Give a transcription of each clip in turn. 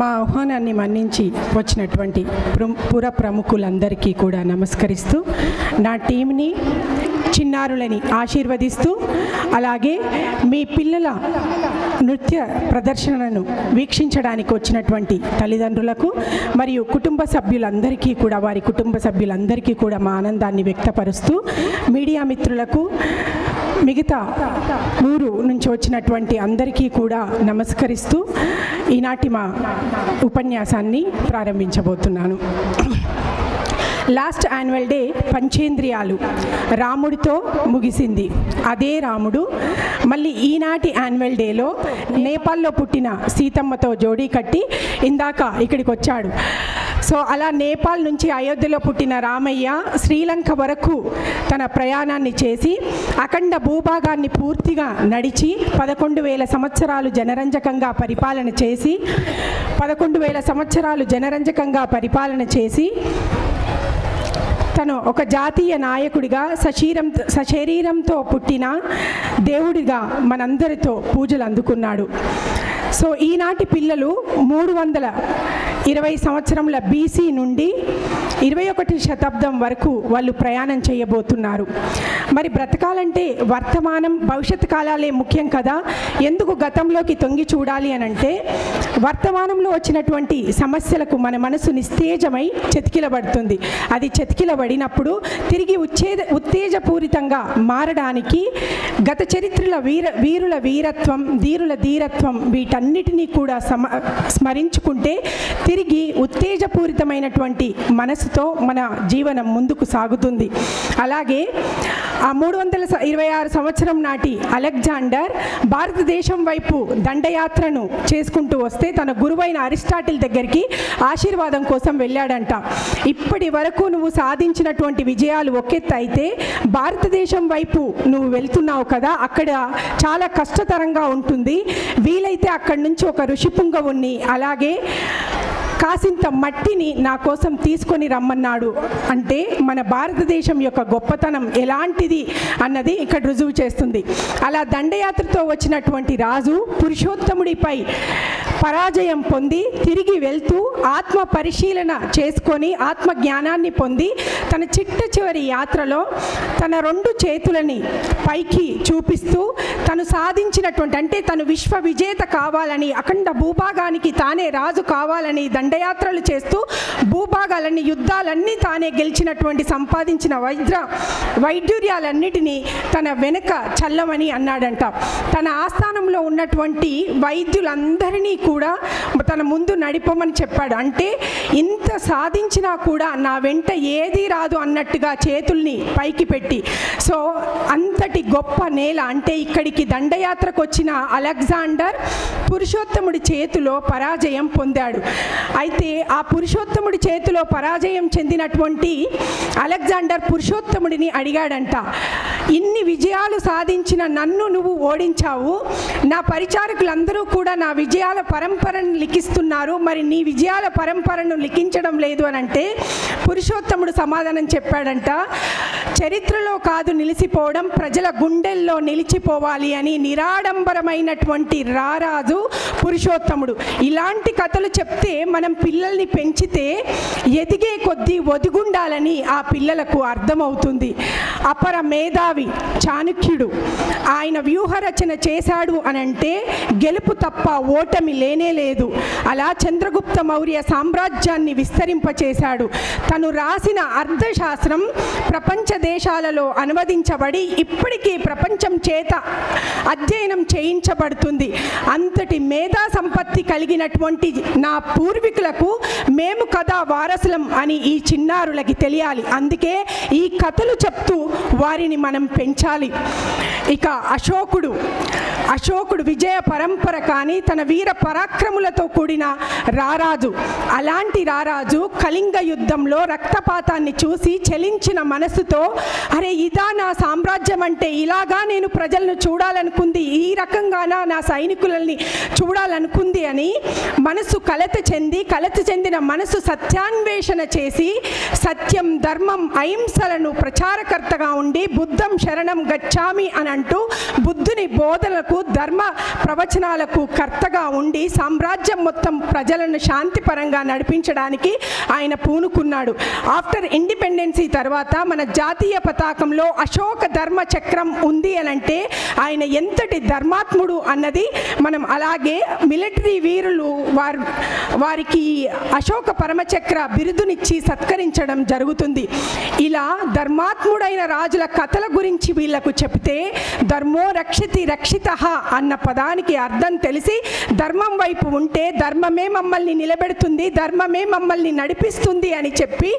మా ఆహ్వానాన్ని మన్నించి వచ్చినటువంటి పుర ప్రముఖులందరికీ కూడా నమస్కరిస్తూ, నా టీంని చిన్నారులని ఆశీర్వదిస్తూ, అలాగే మీ పిల్లల నృత్య ప్రదర్శనను వీక్షించడానికి వచ్చినటువంటి తల్లిదండ్రులకు మరియు కుటుంబ సభ్యులందరికీ కూడా, వారి కుటుంబ సభ్యులందరికీ కూడా మా ఆనందాన్ని వ్యక్తపరుస్తూ, మీడియా మిత్రులకు, మిగతా ఊరు నుంచి వచ్చినటువంటి అందరికీ కూడా నమస్కరిస్తూ ఈనాటి మా ఉపన్యాసాన్ని ప్రారంభించబోతున్నాను. లాస్ట్ యాన్యువల్ డే పంచేంద్రియాలు రాముడితో ముగిసింది. అదే రాముడు మళ్ళీ ఈనాటి యాన్యువల్ డేలో నేపాల్లో పుట్టిన సీతమ్మతో జోడీ కట్టి ఇందాక ఇక్కడికి వచ్చాడు. సో అలా నేపాల్ నుంచి అయోధ్యలో పుట్టిన రామయ్య శ్రీలంక వరకు తన ప్రయాణాన్ని చేసి అఖండ భూభాగాన్ని పూర్తిగా నడిచి 11,000 సంవత్సరాలు జనరంజకంగా పరిపాలన చేసి 11,000 సంవత్సరాలు జనరంజకంగా పరిపాలన చేసి తను ఒక జాతీయ నాయకుడిగా సశరీరంతో పుట్టిన దేవుడిగా మనందరితో పూజలు అందుకున్నాడు. సో ఈనాటి పిల్లలు 320 సంవత్సరముల బీసీ నుండి 21వ శతాబ్దం వరకు వాళ్ళు ప్రయాణం చేయబోతున్నారు. మరి బ్రతకాలంటే వర్తమానం భవిష్యత్ కాలాలే ముఖ్యం కదా. ఎందుకు గతంలోకి తొంగి చూడాలి అని అంటే, వర్తమానంలో వచ్చినటువంటి సమస్యలకు మన మనసు నిస్తేజమై చతికిలబడుతుంది. అది చతికిలబడినప్పుడు తిరిగి ఉత్తేజపూరితంగా మారడానికి గత చరిత్రల వీరుల వీరత్వం, ధీరుల ధీరత్వం, వీటన్నిటినీ కూడా స్మరించుకుంటే తిరిగి ఉత్తేజపూరితమైనటువంటి మనసుతో మన జీవనం ముందుకు సాగుతుంది. అలాగే ఆ 326 సంవత్సరం నాటి అలెగ్జాండర్ భారతదేశం వైపు దండయాత్రను చేసుకుంటూ వస్తే తన గురువైన అరిస్టాటిల్ దగ్గరికి ఆశీర్వాదం కోసం వెళ్ళాడంట. ఇప్పటి వరకు నువ్వు సాధించినటువంటి విజయాలు ఒకెత్తు అయితే, భారతదేశం వైపు నువ్వు వెళ్తున్నావు కదా, అక్కడ చాలా కష్టతరంగా ఉంటుంది. వీలైతే అక్కడి నుంచి ఒక ఋషిపుంగవుణ్ణి అలాగే కాసింత మట్టిని నా కోసం తీసుకొని రమ్మన్నాడు. అంటే మన భారతదేశం యొక్క గొప్పతనం ఎలాంటిది అన్నది ఇక్కడ రుజువు చేస్తుంది. అలా దండయాత్రతో వచ్చినటువంటి రాజు పురుషోత్తముడిపై పరాజయం పొంది తిరిగి వెళ్తూ ఆత్మ పరిశీలన చేసుకొని ఆత్మ జ్ఞానాన్ని పొంది తన చిట్ట చివరి యాత్రలో తన 2 చేతులని పైకి చూపిస్తూ తను సాధించినటువంటి, అంటే తను విశ్వ విజేత కావాలని, అఖండ భూభాగానికి తానే రాజు కావాలని దండయాత్రలు చేస్తూ భూభాగాలన్నీ యుద్ధాలన్నీ తానే గెలిచినటువంటి సంపాదించిన వైద్యుర్యాలన్నిటినీ తన వెనుక చల్లమని అన్నాడంట. తన ఆస్థానంలో ఉన్నటువంటి వైద్యులందరినీ కూడా తన ముందు నడిపమని చెప్పాడు. అంటే ఇంత సాధించినా కూడా నా వెంట ఏదీ రాదు అన్నట్టుగా చేతుల్ని పైకి పెట్టి. సో అంతటి గొప్ప నేల, అంటే ఇక్కడికి దండయాత్రకు వచ్చిన అలెగ్జాండర్ పురుషోత్తముడి చేతిలో పరాజయం పొందాడు. అయితే ఆ పురుషోత్తముడి చేతిలో పరాజయం చెందినటువంటి అలెగ్జాండర్ పురుషోత్తముడిని అడిగాడంట, ఇన్ని విజయాలు సాధించిన నన్ను నువ్వు ఓడించావు, నా పరిచారకులందరూ కూడా నా విజయాల పరంపరను లిఖిస్తున్నారు, మరి నీ విజయాల పరంపరను లిఖించడం లేదు అని అంటే పురుషోత్తముడు సమాధానం చెప్పాడంట, చరిత్రలో కాదు నిలిచిపోవడం, ప్రజల గుండెల్లో నిలిచిపోవాలి అని నిరాడంబరమైనటువంటి రారాజు పురుషోత్తముడు. ఇలాంటి కథలు చెప్తే మనం పిల్లల్ని పెంచితే ఎదిగే కొద్దీ ఒదిగుండాలని ఆ పిల్లలకు అర్థమవుతుంది. అపర మేధావి చాణక్యుడు ఆయన వ్యూహరచన చేశాడు అనంటే గెలుపు తప్ప ఓటమి లేనే లేదు. అలా చంద్రగుప్త మౌర్య సామ్రాజ్యాన్ని విస్తరింపచేశాడు. తను రాసిన అర్థశాస్త్రం ప్రపంచ దేశాలలో అనువదించబడి ఇప్పటికీ ప్రపంచం చేత అధ్యయనం చేయించబడుతుంది. అంతటి మేధా సంపత్తి కలిగినటువంటి నా పూర్వీకులకు మేము కదా వారసులం అని ఈ చిన్నారులకి తెలియాలి. అందుకే ఈ కథలు చెప్తూ వారిని మనం పెంచాలి. ఇక అశోకుడు విజయ పరంపర కానీ తన వీర పరాక్రములతో కూడిన రారాజు. అలాంటి రారాజు కళింగ యుద్ధంలో రక్తపాతాన్ని చూసి చలించిన మనసుతో, అరే ఇదా నా సామ్రాజ్యం అంటే, ఇలాగా నేను ప్రజలను చూడాలనుకుంది, ఈ రకంగానా నా సైనికులని చూడాలనుకుంది అని మనసు కలత చెందిన మనసు సత్యాన్వేషణ చేసి సత్యం, ధర్మం, అహింసలను ప్రచారకర్తగా ప్రవక్తగా ఉండి బుద్ధం శరణం గచ్చామి అని అంటూ బుద్ధుని బోధనలకు ధర్మ ప్రవచనాలకు కర్తగా ఉండి సామ్రాజ్యం మొత్తం ప్రజలను శాంతిపరంగా నడిపించడానికి ఆయన పూనుకున్నాడు. ఆఫ్టర్ ఇండిపెండెన్సీ తర్వాత మన జాతీయ పతాకంలో అశోక ధర్మ చక్రం ఉంది అని అంటే ఆయన ఎంతటి ధర్మాత్ముడు అన్నది మనం అలాగే మిలిటరీ వీరులు వారికి అశోక పరమచక్ర బిరుదునిచ్చి సత్కరించడం జరుగుతుంది. ఇలా ధర్మాత్ముడైన రాజుల కథల గురించి వీళ్లకు చెప్తే ధర్మో రక్షితి రక్షితః అన్న పదానికి అర్థం తెలిసి ధర్మం వైపు ఉంటే ధర్మమే మమ్మల్ని నిలబెడుతుంది, ధర్మమే మమ్మల్ని నడిపిస్తుంది అని చెప్పి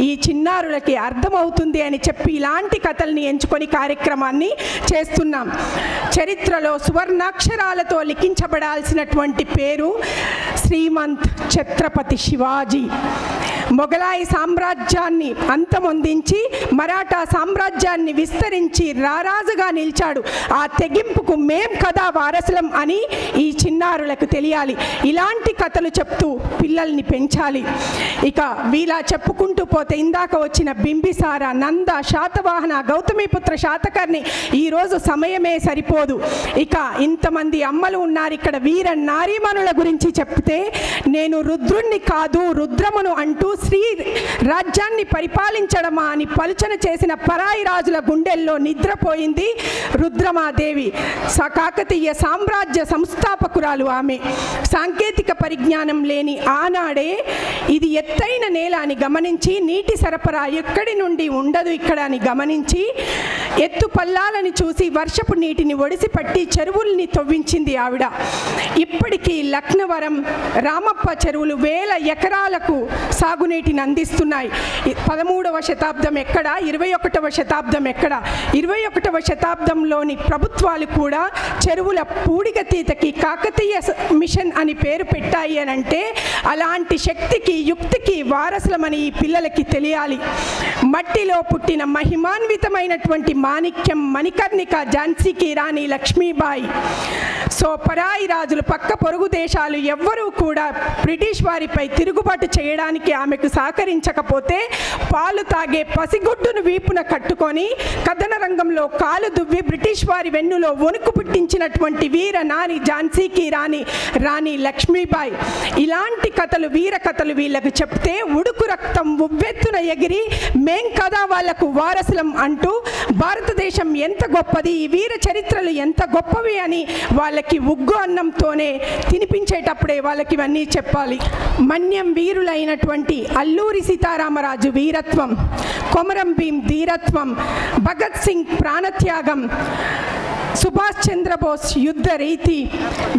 ఈ చిన్నారులకి అర్థమవుతుంది అని చెప్పి ఇలాంటి కథల్ని ఎంచుకొని కార్యక్రమాన్ని చేస్తున్నాం. చరిత్రలో సువర్ణాక్షరాలతో లిఖించబడాల్సినటువంటి పేరు శ్రీమంత్ ఛత్రపతి శివాజీ. మొఘలాయి సామ్రాజ్యాన్ని అంతమొందించి మరాఠా సామ్రాజ్యాన్ని విస్తరించి రారాజుగా నిలిచాడు. ఆ తెగింపుకు మేం కదా వారసులం అని ఈ చిన్నారులకు తెలియాలి. ఇలాంటి కథలు చెప్తూ పిల్లల్ని పెంచాలి. ఇక వీలా చెప్పుకుంటూ పోతే ఇందాక వచ్చిన బింబిసార, నంద, శాతవాహన, గౌతమిపుత్ర, శాతకర్ణి ఈరోజు సమయమే సరిపోదు. ఇక ఇంతమంది అమ్మలు ఉన్నారు ఇక్కడ. వీర నారీమణుల గురించి చెప్తే నేను రుద్రుణ్ణి కాదు రుద్రమును అంటూ శ్రీ రాజ్యాన్ని పరిపాలించడమా అని పలుచన చేసిన పరాయి రాజుల గుండెల్లో నిద్రపోయింది రుద్రమాదేవి. కాకతీయ సామ్రాజ్య సంస్థాపకురాలు ఆమె. సాంకేతిక పరిజ్ఞానం లేని ఆనాడే ఇది ఎత్తైన నేల అని గమనించి నీటి సరఫరా ఎక్కడి నుండి ఉండదు ఇక్కడ అని గమనించి ఎత్తు పల్లాలని చూసి వర్షపు నీటిని ఒడిసి పట్టి చెరువుల్ని తవ్వించింది ఆవిడ. ఇప్పటికీ లక్నవరం, రామప్ప చెరువులు వేల ఎకరాలకు సాగునీటిని అందిస్తున్నాయి. 13వ శతాబ్దం ఎక్కడ, 21వ శతాబ్దం ఎక్కడ? 21వ శతాబ్దంలోని ప్రభుత్వాలు కూడా చెరువుల పూడికతీతకి కాకతీయ మిషన్ అని పేరు పెట్టాయి అని అంటే అలాంటి శక్తికి యుక్తికి వారసులమని ఈ పిల్లలకి తెలియాలి. మట్టిలో పుట్టిన మహిమాన్వితమైనటువంటి మాణిక్యం మణికర్ణిక ఝాన్సీకి రాణి లక్ష్మీబాయి. సో పరాయి రాజులు పక్క పొరుగు దేశాలు ఎవ్వరూ కూడా బ్రిటిష్ వారిపై తిరుగుబాటు చేయడానికి ఆమెకు సహకరించకపోతే పాలు తాగే పసిగుడ్డును వీపున కట్టుకొని కథన రంగంలో కాలు దువ్వి బ్రిటిష్ వారి వెన్నులో వణుకు పుట్టించినటువంటి వీర నారి ఝాన్సీకి రాణి లక్ష్మీబాయి. ఇలాంటి కథలు, వీర కథలు వీళ్ళకు చెప్తే ఉడుకు రక్తం ఉవ్వెత్తున ఎగిరి మేం కదా వాళ్లకు వారసులం అంటూ భారతదేశం ఎంత గొప్పది, ఈ వీర చరిత్రలు ఎంత గొప్పవి అని వాళ్ళకి ఉగ్గు అన్నంతోనే తినిపించేటప్పుడే వాళ్ళకి ఇవన్నీ చెప్పాలి. మన్యం వీరులైనటువంటి అల్లూరి సీతారామరాజు వీరత్వం, కొమరం భీం ధీరత్వం, భగత్ సింగ్ ప్రాణత్యాగం, సుభాష్ చంద్రబోస్ యుద్ధ రీతి,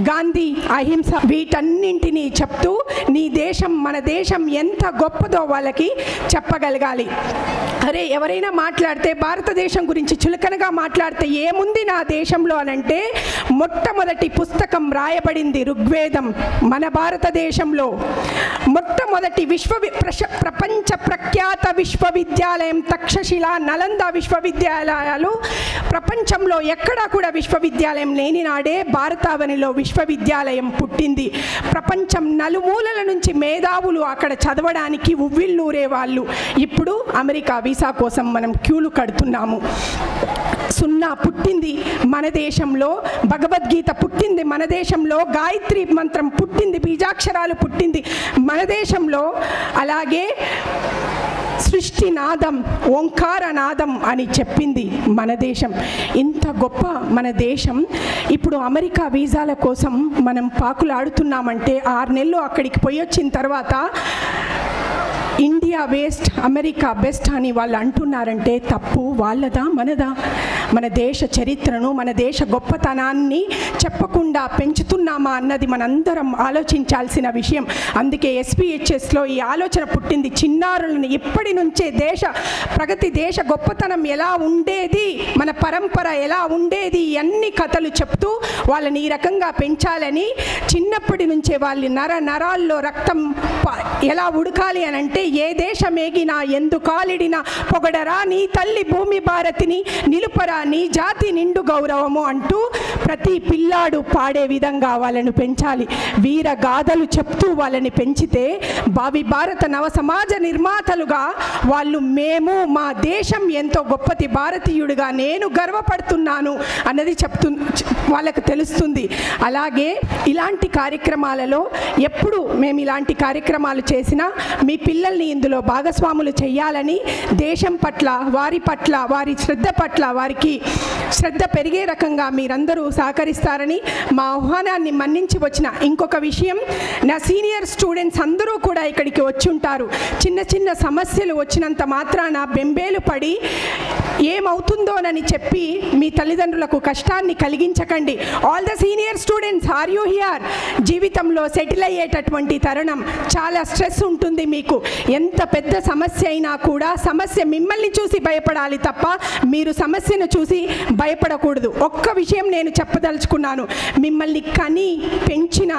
గాంధీ అహింస, వీటన్నింటినీ చెప్తూ నీ దేశం మన దేశం ఎంత గొప్పదో వాళ్ళకి చెప్పగలగాలి. అరే ఎవరైనా మాట్లాడితే భారతదేశం గురించి చులకనగా మాట్లాడితే ఏముంది నా దేశంలో అనంటే మొట్టమొదటి పుస్తకం రాయబడింది ఋగ్వేదం మన భారతదేశంలో. మొట్టమొదటి ప్రపంచ ప్రఖ్యాత విశ్వవిద్యాలయం తక్షశిల, నలంద విశ్వవిద్యాలయాలు ప్రపంచంలో ఎక్కడా కూడా విశ్వవిద్యాలయం లేని నాడే భారతావనిలో విశ్వవిద్యాలయం పుట్టింది. ప్రపంచం నలుమూలల నుంచి మేధావులు అక్కడ చదవడానికి ఉవ్విళ్ళూరే వాళ్ళు. ఇప్పుడు అమెరికా వీసా కోసం మనం క్యూలు కడుతున్నాము. సున్నా పుట్టింది మన దేశంలో, భగవద్గీత పుట్టింది మన దేశంలో, గాయత్రి మంత్రం పుట్టింది, బీజాక్షరాలు పుట్టింది మన దేశంలో. అలాగే సృష్టి నాదం, ఓంకార నాదం అని చెప్పింది మన దేశం. ఇంత గొప్ప మన దేశం ఇప్పుడు అమెరికా వీసాల కోసం మనం పాకులాడుతున్నామంటే 6 నెలలు అక్కడికి పోయి వచ్చిన తర్వాత ఇండియా వేస్ట్ అమెరికా బెస్ట్ అని వాళ్ళు అంటున్నారంటే తప్పు వాళ్ళదా మనదా? మన దేశ చరిత్రను, మన దేశ గొప్పతనాన్ని చెప్పకుండా పెంచుతున్నామా అన్నది మనందరం ఆలోచించాల్సిన విషయం. అందుకే SPHSలో ఈ ఆలోచన పుట్టింది. చిన్నారులను ఇప్పటి నుంచే దేశ ప్రగతి, దేశ గొప్పతనం ఎలా ఉండేది, మన పరంపర ఎలా ఉండేది, అన్ని కథలు చెప్తూ వాళ్ళని ఈ రకంగా పెంచాలని చిన్నప్పటి నుంచే వాళ్ళ నరాల్లో రక్తం ఎలా ఉడకాలి అని అంటే, ఏ దేశమేగినా ఎందు కాలిడినా పొగడరా నీ తల్లి భూమి భారతిని, నిలుపరా నీ జాతి నిండు గౌరవము అంటూ ప్రతి పిల్లాడు పాడే విధంగా వాళ్ళను పెంచాలి. వీర గాథలు చెప్తూ వాళ్ళని పెంచితే భావి భారత నవ సమాజ నిర్మాతలుగా వాళ్ళు మేము మా దేశం ఎంతో గొప్పది, భారతీయుడిగా నేను గర్వపడుతున్నాను అన్నది వాళ్ళకు తెలుస్తుంది. అలాగే ఇలాంటి కార్యక్రమాలలో ఎప్పుడు మేము ఇలాంటి కార్యక్రమాలు చేసినా మీ పిల్లల్ని ఇందులో భాగస్వాములు చేయాలని, దేశం పట్ల వారి శ్రద్ధ పట్ల వారికి శ్రద్ధ పెరిగే రకంగా మీరందరూ సహకరిస్తారని మా ఆహ్వానాన్ని మన్నించి వచ్చిన ఇంకొక విషయం, నా సీనియర్ స్టూడెంట్స్ అందరూ కూడా ఇక్కడికి వచ్చి ఉంటారు. చిన్న చిన్న సమస్యలు వచ్చినంత మాత్రాన బెంబేలు పడి ఏమవుతుందోనని చెప్పి మీ తల్లిదండ్రులకు కష్టాన్ని కలిగించకండి. All the senior students, are you here? జీవితంలో సెటిల్ అయ్యేటటువంటి తరుణం, చాలా స్ట్రెస్ ఉంటుంది మీకు. ఎంత పెద్ద సమస్య అయినా కూడా సమస్య మిమ్మల్ని చూసి భయపడాలి తప్ప మీరు సమస్యను చూసి భయపడకూడదు. ఒక్క విషయం నేను చెప్పదలుచుకున్నాను, మిమ్మల్ని కని పెంచిన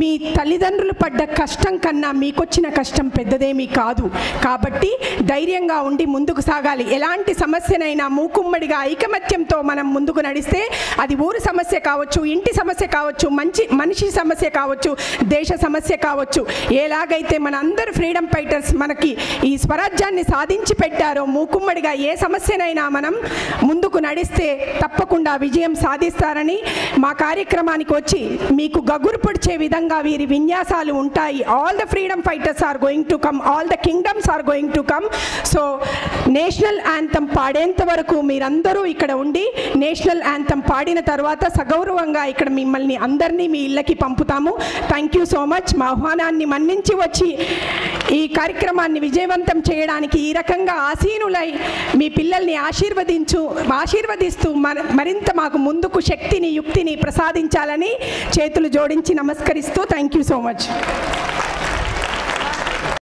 మీ తల్లిదండ్రులు పడ్డ కష్టం కన్నా మీకొచ్చిన కష్టం పెద్దదేమీ కాదు. కాబట్టి ధైర్యంగా ఉండి ముందుకు సాగాలి. ఎలాంటి సమస్యనైనా మూకుమ్మడిగా ఐకమత్యంతో మనం ముందుకు నడిస్తే అది ఊరు సమస్య కావచ్చు, ఇంటి సమస్య కావచ్చు, మనిషి సమస్య కావచ్చు, దేశ సమస్య కావచ్చు, ఎలాగైతే మన అందరు ఫ్రీడమ్ ఫైటర్స్ మనకి ఈ స్వరాజ్యాన్ని సాధించి పెట్టారో మూకుమ్మడిగా ఏ సమస్యనైనా మనం ముందుకు నడిస్తే తప్పకుండా విజయం సాధిస్తారని, మా కార్యక్రమానికి వచ్చి మీకు గగురు పొడిచే విధంగా వీరి విన్యాసాలు ఉంటాయి. All the freedom fighters are going to come, all the kingdoms are going to come. So national anthem పాడేంత వరకు మీరందరూ ఇక్కడ ఉండి నేషనల్ యాంథమ్ పాడిన తర్వాత సగౌరవంగా ఇక్కడ మిమ్మల్ని అందరినీ మీ ఇళ్ళకి పంపుతాము. Thank you so much. మా ఆహ్వానాన్ని మన్నించి వచ్చి ఈ కార్యక్రమాన్ని విజయవంతం చేయడానికి ఈ రకంగా ఆసీనులై మీ పిల్లల్ని ఆశీర్వదిస్తూ మరింత మాకు ముందుకు శక్తిని యుక్తిని ప్రసాదించాలని చేతులు జోడించి నమస్కరిస్తూ థ్యాంక్ యూ సో మచ్.